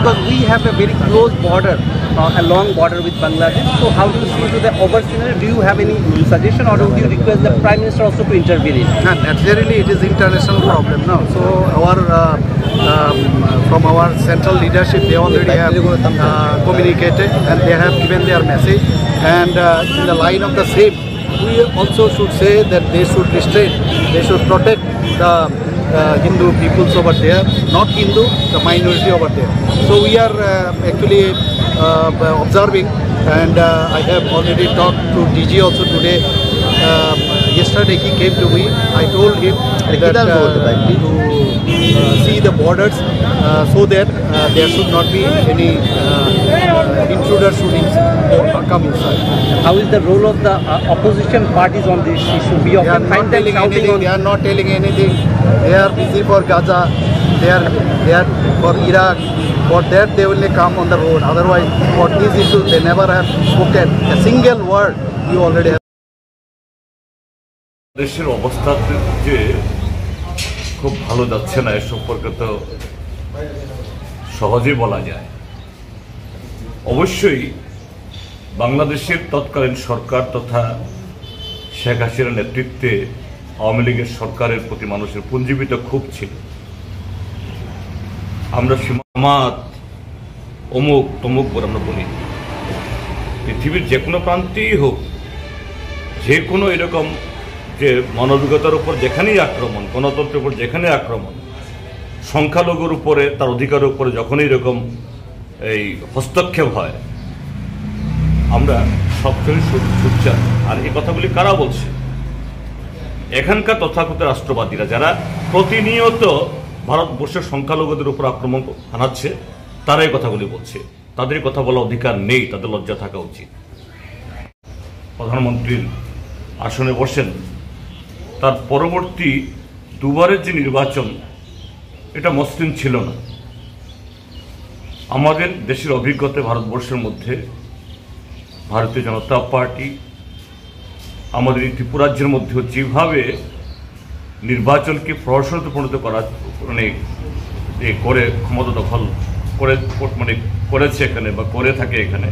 because we have a very close border, a long border with Bangladesh. So how do you see to the over scenario? Do you have any suggestion, or would you request the Prime Minister also to intervene in? Naturally, it is international problem now. So our from our central leadership, they already have communicated and they have given their message. And in the line of the same, we also should say that they should restrain, they should protect the Hindu peoples over there, not Hindu, the minority over there. So we are actually observing, and I have already talked to DG also today. Yesterday he came to me. I told him that to see the borders so that there should not be any intruder shootings come inside. How is the role of the opposition parties on this issue? We often find them shouting on. They are not telling anything. They are busy for Gaza. They are for Iraq. For that they only come on the road. Otherwise, for these issues they never have spoken a single word. You already have. দেশের অবস্থা যে খুব ভালো যাচ্ছে না এ সম্পর্কে তো সহজেই বলা যায়। অবশ্যই বাংলাদেশের তৎকালীন সরকার তথা শেখ হাসিনার নেতৃত্বে আওয়ামী লীগের সরকারের প্রতি মানুষের পুঞ্জীবিত ক্ষোভ ছিল। আমরা সীমাত অমুক তমুক বলে আমরা বলি, পৃথিবীর যে কোনো প্রান্তেই হোক, যে কোনো এরকম যে মানবিকতার উপর যেখানেই আক্রমণ, গণতন্ত্রের উপর যেখানে আক্রমণ, সংখ্যালঘুর উপরে তার অধিকারের উপরে যখনই এরকম এই হস্তক্ষেপ হয়, আমরা সবসময় সোচ্চার। আর এই কথাগুলি কারা বলছে? এখানকার তথাকথিত রাষ্ট্রবাদীরা, যারা প্রতিনিয়ত ভারতবর্ষের সংখ্যালঘুদের উপর আক্রমণ হানাচ্ছে, তারা এই কথাগুলি বলছে। তাদের কথা বলার অধিকার নেই, তাদের লজ্জা থাকা উচিত। প্রধানমন্ত্রীর আসনে বসেন, তার পরবর্তী দুবারের যে নির্বাচন, এটা মসৃণ ছিল না। আমাদের দেশের অভিজ্ঞতা, ভারতবর্ষের মধ্যে ভারতীয় জনতা পার্টি আমাদের এই ত্রিপুরাজ্যের মধ্যেও যেভাবে নির্বাচনকে প্রহসনতে পরিণত করা মানে করে ক্ষমতা দখল করে মানে করেছে এখানে বা করে থাকে এখানে,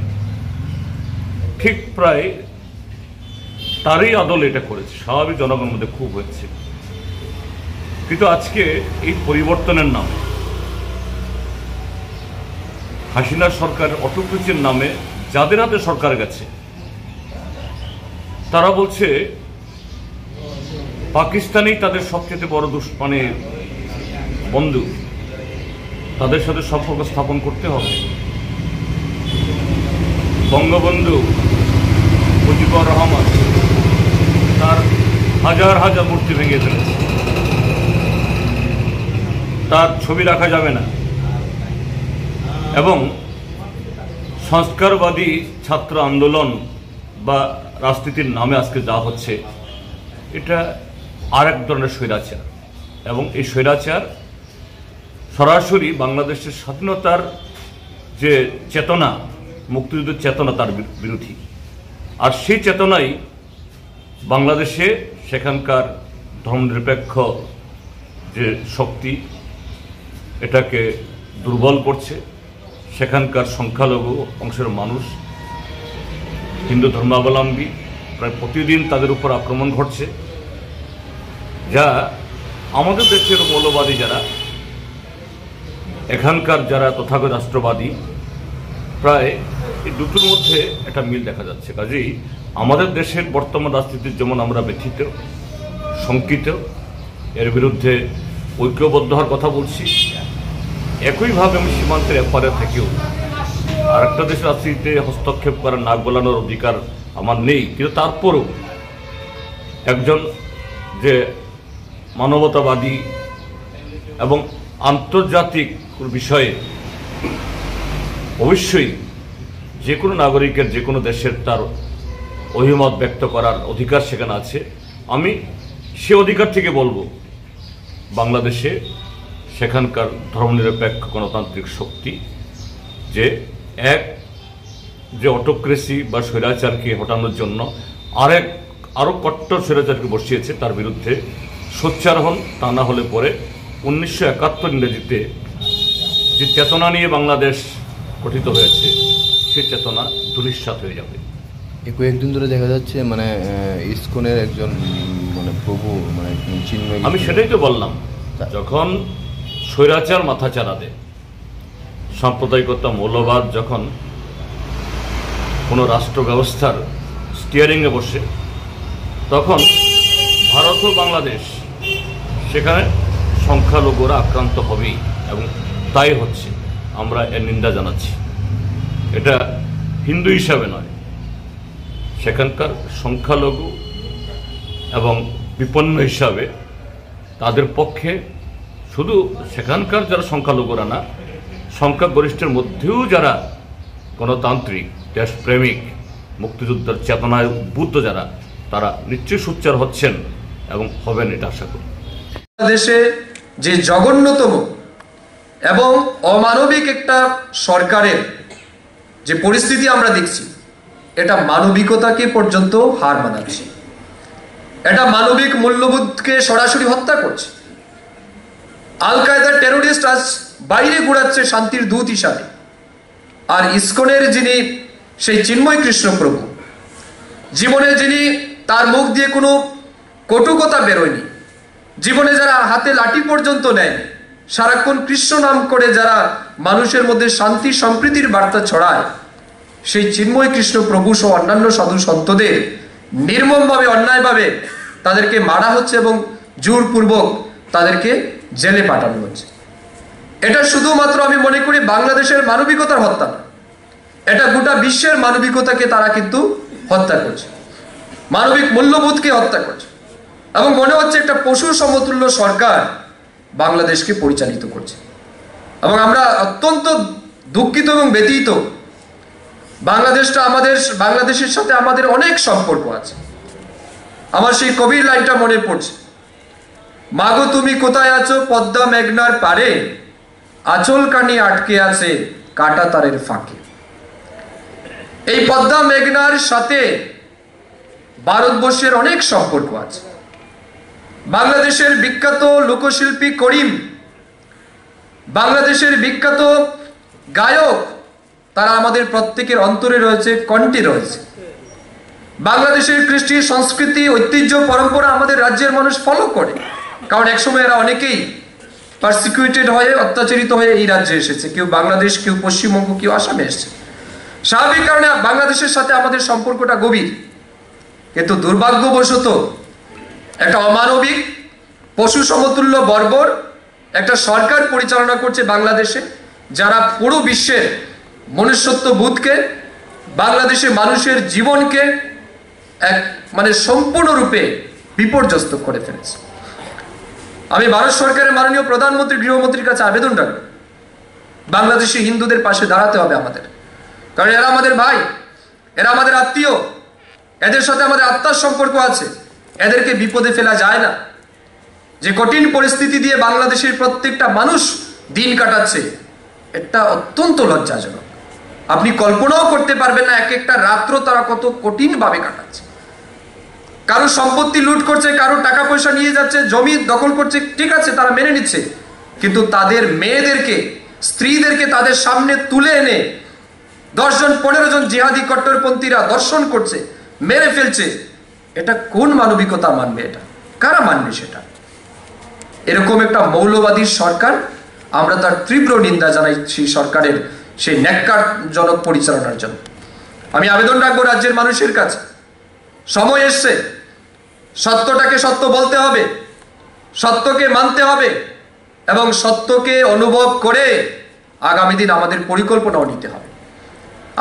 ঠিক প্রায় তারই আদলে এটা করেছে। স্বাভাবিক জনগণের মধ্যে খুব হয়েছে। কিন্তু আজকে এই পরিবর্তনের নামে, হাসিনা সরকার অটোক্রেসির নামে যাদের হাতে সরকার গেছে, তারা বলছে পাকিস্তানেই তাদের সবচেয়ে বড় মানে বন্ধু, তাদের সাথে সম্পর্ক স্থাপন করতে হবে। বঙ্গবন্ধু মুজিবুর রহমান তার হাজার হাজার মূর্তি ভেঙে ফেলেছে, তার ছবি রাখা যাবে না। এবং সংস্কারবাদী ছাত্র আন্দোলন বা রাজনীতির নামে আজকে যা হচ্ছে, এটা আরেক ধরনের স্বৈরাচার। এবং এই স্বৈরাচার সরাসরি বাংলাদেশের স্বাধীনতার যে চেতনা, মুক্তিযুদ্ধের চেতনা, তার বিরোধী। আর সেই চেতনাই বাংলাদেশে সেখানকার ধর্মনিরপেক্ষ যে শক্তি, এটাকে দুর্বল করছে। সেখানকার সংখ্যালঘু অংশের মানুষ, হিন্দু ধর্মাবলম্বী, প্রায় প্রতিদিন তাদের উপর আক্রমণ ঘটছে, যা আমাদের দেশের মৌলবাদী যারা, এখানকার যারা তথাগত রাষ্ট্রবাদী, প্রায় এই দুটোর মধ্যে একটা মিল দেখা যাচ্ছে। কাজেই আমাদের দেশের বর্তমান রাজনীতির যেমন আমরা ব্যথিত, শঙ্কিত, এর বিরুদ্ধে ঐক্যবদ্ধ হওয়ার কথা বলছি, একইভাবে আমি সীমান্তের এপারে থেকেও আর একটা দেশের রাজনীতিতে হস্তক্ষেপ করার, নাক গলানোর অধিকার আমার নেই। কিন্তু তারপরেও একজন যে মানবতাবাদী এবং আন্তর্জাতিক বিষয়ে অবশ্যই যে কোনো নাগরিকের, যে কোনো দেশের তার অভিমত ব্যক্ত করার অধিকার সেখানে আছে। আমি সে অধিকার থেকে বলবো, বাংলাদেশে সেখানকার ধর্মনিরপেক্ষ গণতান্ত্রিক শক্তি যে অটোক্রেসি বা স্বৈরাচারকে হটানোর জন্য আরও কট্টর স্বৈরাচারকে বসিয়েছে, তার বিরুদ্ধে সোচ্চার হন। তা না হলে পরে 1971 ইংরেজিতে যে চেতনা নিয়ে বাংলাদেশ গঠিত হয়েছে সে চেতনা ধূলিসাৎ হয়ে যাবে। এই কয়েকদিন ধরে দেখা যাচ্ছে মানে ইসকনের একজন মানে প্রভু মানে চিন্ময়, আমি সেটাই তো বললাম, যখন স্বৈরাচার মাথা চারা দেয়, সাম্প্রদায়িকতা মৌলবাদ যখন কোনো রাষ্ট্র ব্যবস্থার স্টিয়ারিংয়ে বসে, তখন ভারত ও বাংলাদেশ সেখানে সংখ্যালঘুরা আক্রান্ত হবেই, এবং তাই হচ্ছে। আমরা এর নিন্দা জানাচ্ছি। এটা হিন্দু হিসাবে নয়, সেখানকার সংখ্যালঘু এবং বিপন্ন হিসাবে তাদের পক্ষে শুধু সেখানকার যারা সংখ্যালঘুরা না, সংখ্যাগরিষ্ঠের মধ্যেও যারা গণতান্ত্রিক দেশপ্রেমিক মুক্তিযুদ্ধের চেতনায় উদ্বুদ্ধ যারা, তারা নিশ্চয়ই সোচ্চার হচ্ছেন এবং হবেন, এটা আশা করি। দেশে যে জঘন্যতম এবং অমানবিক একটা সরকারের যে পরিস্থিতি আমরা দেখছি, এটা মানবিকতাকে পর্যন্ত হার মানাচ্ছে। এটা মানবিক মূল্যবোধকে সরাসরি হত্যা করছে। আল কায়দার টেরোরিস্ট আজ বাইরে ঘুরাচ্ছে শান্তির দূত হিসাবে, আর ইসকনের যিনি সেই চিন্ময় কৃষ্ণ প্রভু, জীবনে যিনি তার মুখ দিয়ে কোনো কটুকতা বেরোয়নি, জীবনে যারা হাতে লাঠি পর্যন্ত নেয়, সারাক্ষণ কৃষ্ণ নাম করে যারা মানুষের মধ্যে শান্তি সম্প্রীতির বার্তা ছড়ায়, সেই চিন্ময় কৃষ্ণ প্রভু সহ অন্যান্য সাধু সন্তদের নির্মমভাবে অন্যায়ভাবে তাদেরকে মারা হচ্ছে এবং জোরপূর্বক তাদেরকে জেলে পাঠানো হচ্ছে। এটা শুধুমাত্র আমি মনে করি বাংলাদেশের মানবিকতার হত্যা না, এটা গোটা বিশ্বের মানবিকতাকে তারা কিন্তু হত্যা করছে, মানবিক মূল্যবোধকে হত্যা করছে। এবং মনে হচ্ছে একটা পশু সমতুল্য সরকার বাংলাদেশকে পরিচালিত করছে। এবং আমরা অত্যন্ত দুঃখিত এবং ব্যথিত। বাংলাদেশের সাথে আমাদের অনেক সম্পর্ক আছে। আমার সেই কবির লাইনটা মনে পড়ছে, মাগো তুমি কোথায় আছো পদ্মা মেঘনার পারে, আঁচল কানি আটকে আছে কাটা তারের ফাঁকে। এই পদ্মা মেঘনার সাথে ভারতবর্ষের অনেক সম্পর্ক আছে। বাংলাদেশের বিখ্যাত লোকশিল্পী করিম, বাংলাদেশের বিখ্যাত গায়ক, তারা আমাদের প্রত্যেকের অন্তরে রয়েছে, কণ্ঠে রয়েছে। বাংলাদেশের কৃষ্টি সংস্কৃতি ঐতিহ্য পরম্পরা আমাদের রাজ্যের মানুষ ফলো করে, কারণ একসময় এরা অনেকেই পারসিকিউটেড হয়ে অত্যাচারিত হয়ে এই রাজ্যে এসেছে, কেউ বাংলাদেশ, কেউ পশ্চিমবঙ্গ, কেউ আসামে এসেছে। স্বাভাবিক কারণে বাংলাদেশের সাথে আমাদের সম্পর্কটা গভীর। কিন্তু দুর্ভাগ্যবশত একটা অমানবিক পশু সমতুল্য বর্বর একটা সরকার পরিচালনা করছে বাংলাদেশে, যারা পুরো বিশ্বের মনুষ্যত্ব বোধকে, বাংলাদেশের মানুষের জীবনকে এক মানে সম্পূর্ণরূপে বিপর্যস্ত করে ফেলেছে। আমি ভারত সরকারের মাননীয় প্রধানমন্ত্রী, গৃহমন্ত্রীর কাছে আবেদন রাখবো, বাংলাদেশি হিন্দুদের পাশে দাঁড়াতে হবে আমাদের, কারণ এরা আমাদের ভাই, এরা আমাদের আত্মীয়, এদের সাথে আমাদের আত্মার সম্পর্ক আছে, এদেরকে বিপদে ফেলা যায় না। যে কঠিন পরিস্থিতি দিয়ে বাংলাদেশের প্রত্যেকটা মানুষ দিন কাটাচ্ছে, এটা অত্যন্ত লজ্জাজনক। আপনি কল্পনাও করতে পারবেন না এক একটা রাত্র তারা কত কঠিন ভাবে কাটাচ্ছে। কারো সম্পত্তি লুট করছে, কারো টাকা পয়সা নিয়ে যাচ্ছে, জমি দখল করছে, ঠিক আছে তারা মেনে নিচ্ছে, কিন্তু তাদের মেয়েদেরকে, স্ত্রীদেরকে তাদের সামনে তুলে এনে 10 জন 15 জন জিহাদি কট্টরপন্থীরা দর্শন করছে, মেরে ফেলছে। এটা কোন মানবিকতা মানবে? এটা কারা মানবে? সেটা এরকম একটা মৌলবাদী সরকার, আমরা তার তীব্র নিন্দা জানাই সেই সরকারের সেই ন্যাক্কারজনক পরিচালনার জন্য। আমি আবেদন রাখবো রাজ্যের মানুষের কাছে, সময় এসছে, সত্যটাকে সত্য বলতে হবে, সত্যকে মানতে হবে এবং সত্যকে অনুভব করে আগামী দিন আমাদের পরিকল্পনাও নিতে হবে।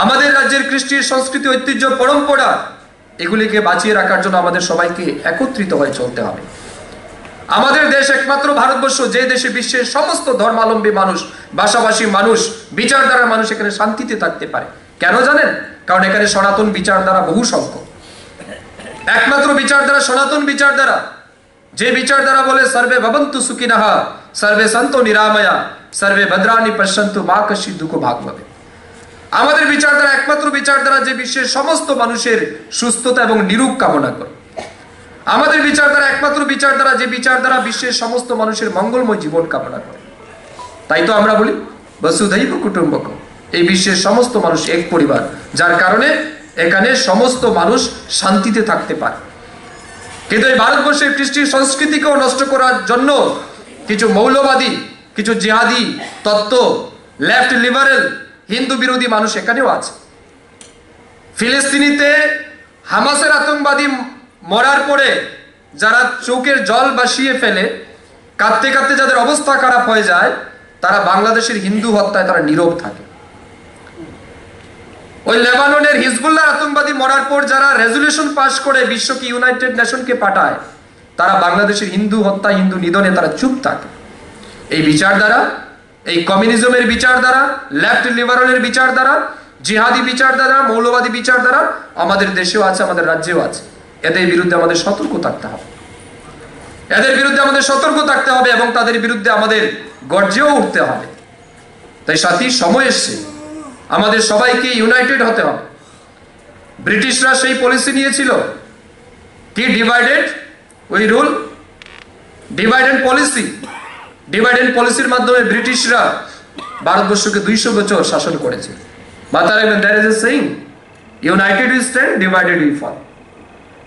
আমাদের রাজ্যের কৃষ্টির সংস্কৃতি, ঐতিহ্য, পরম্পরা, এগুলিকে বাঁচিয়ে রাখার জন্য আমাদের সবাইকে একত্রিত হয়ে চলতে হবে। আমাদের দেশ একমাত্র ভারতবর্ষ যে দেশে বিশ্বের সমস্ত ধর্মাবলম্বী মানুষ, ভাষাভাষী মানুষ, বিচারধারার মানুষ এখানে শান্তিতে থাকতে পারে। কেন জানেন? কারণ এখানে সনাতন বিচারধারা বহু সংখ্যক। একমাত্র বিচারধারা সনাতন বিচারধারা, যে বিচারধারা বলে সর্বে ভবন্তু সুখিনঃ, সর্বে সন্তু নিরাময়া, সর্বে ভদ্রাণি পশ্যন্তু মা কশ্চিৎ দুঃখ ভাগ ভবে। আমাদের বিচারধারা একমাত্র বিচারধারা যে বিশ্বের সমস্ত মানুষের সুস্থতা এবং নিরোগ কামনা করে। আমাদের বিচারধারা একমাত্র বিচারধারা যে বিচারধারা বিশ্বের সমস্ত মানুষের মঙ্গলময় জীবন কামনা করে। তাই তো আমরা বলি বসুধৈব কুটুম্বকম, এই বিশ্বের সমস্ত মানুষ এক পরিবার, যার কারণে এখানে সমস্ত মানুষ শান্তিতে থাকতে পারে। কিন্তু এই ভারতবর্ষের কৃষ্টি সংস্কৃতিকেও নষ্ট করার জন্য কিছু মৌলবাদী, কিছু জিহাদি তত্ত্ব, লেফট লিবারেল, হিন্দু বিরোধী মানুষ এখানেও আছে। ফিলিস্তিনিতে হামাসের আতঙ্কবাদী মরার পরে যারা চোখের জল ভাসিয়ে ফেলে, কাঁদতে কাঁদতে যাদের অবস্থা খারাপ হয়ে যায়, তারা বাংলাদেশের হিন্দু হত্যায় তারা নীরব থাকে। ওই লেবাননের হিজবুল্লাহ আতঙ্কবাদী মরার পর যারা রেজুলেশন পাস করে বিশ্বকে, ইউনাইটেড নেশনকে পাঠায়, তারা বাংলাদেশের হিন্দু হত্যা, হিন্দু নিধনে তারা চুপ থাকে। এই বিচার দ্বারা, এই কমিউনিজমের বিচার দ্বারা, লেফট লিবারেলের বিচার দ্বারা, জিহাদি বিচার দ্বারা, মৌলবাদী বিচার দ্বারা আমাদের দেশেও আছে, আমাদের রাজ্যেও আছে। এদের বিরুদ্ধে আমাদের সতর্ক থাকতে হবে, এদের বিরুদ্ধে আমাদের সতর্ক থাকতে হবে এবং তাদের বিরুদ্ধে আমাদের গর্জেও উঠতে হবে। তাই সাথী, সময় এসছে আমাদের সবাইকে ইউনাইটেড হতে হবে। ব্রিটিশরা সেই পলিসি নিয়েছিল কি, divided we rule, divide and policy. Divide and পলিসির মাধ্যমে ব্রিটিশরা ভারতবর্ষকে 200 বছর শাসন করেছে। মাথায় রাখবেন, there is a saying, united we stand, divided we fall.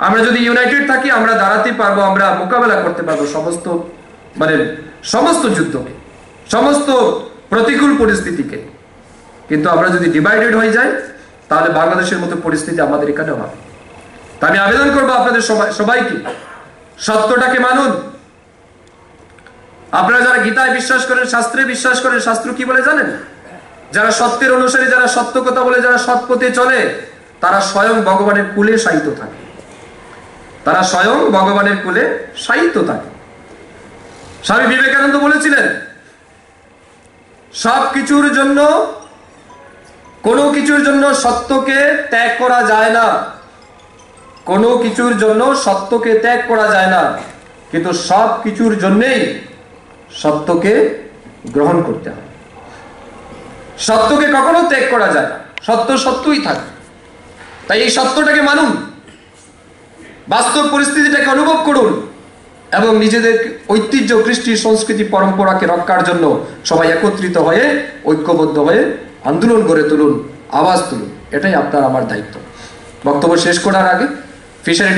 আমরা যদি ইউনাইটেড থাকি, আমরা দাঁড়াতে পারবো, আমরা মোকাবেলা করতে পারবো সমস্ত যুদ্ধকে, সমস্ত প্রতিকূল পরিস্থিতিকে। কিন্তু আমরা যদি ডিভাইডেড হয়ে যাই, তাহলে বাংলাদেশের মতো পরিস্থিতি আমাদের এখানে হবে। তা আমি আবেদন করবো আপনাদের সবাইকে, সত্যটাকে মানুন। আপনারা যারা গীতায় বিশ্বাস করেন, শাস্ত্রে বিশ্বাস করেন, শাস্ত্র কি বলে জানেন? যারা সত্যের অনুসারী, যারা সত্য কথা বলে, যারা সৎ পথে চলে, তারা স্বয়ং ভগবানের কুলে শায়িত থাকে, তারা স্বয়ং ভগবানের কুলে শায়িত থাকে। স্বামী বিবেকানন্দ বলেছিলেন, সব কিছুর জন্য, কোনো কিছুর জন্য সত্যকে ত্যাগ করা যায় না, কোনো কিছুর জন্য সত্যকে ত্যাগ করা যায় না, কিন্তু সব কিছুর জন্যই সত্যকে গ্রহণ করতে হয়। সত্যকে কখনো ত্যাগ করা যায় না, সত্য সত্যই থাকে। তাই এই সত্যটাকে মানুন, বাস্তব পরিস্থিতিটাকে অনুভব করুন এবং নিজেদের ঐতিহ্য, কৃষ্টি, সংস্কৃতি, পরম্পরাকে রক্ষার জন্য সবাই একত্রিত হয়ে, ঐক্যবদ্ধ হয়ে আন্দোলন গড়ে তুলুন, আওয়াজ তুলুন। এটাই আপনার আমার দায়িত্ব। বক্তব্য শেষ করার আগে ফিশারি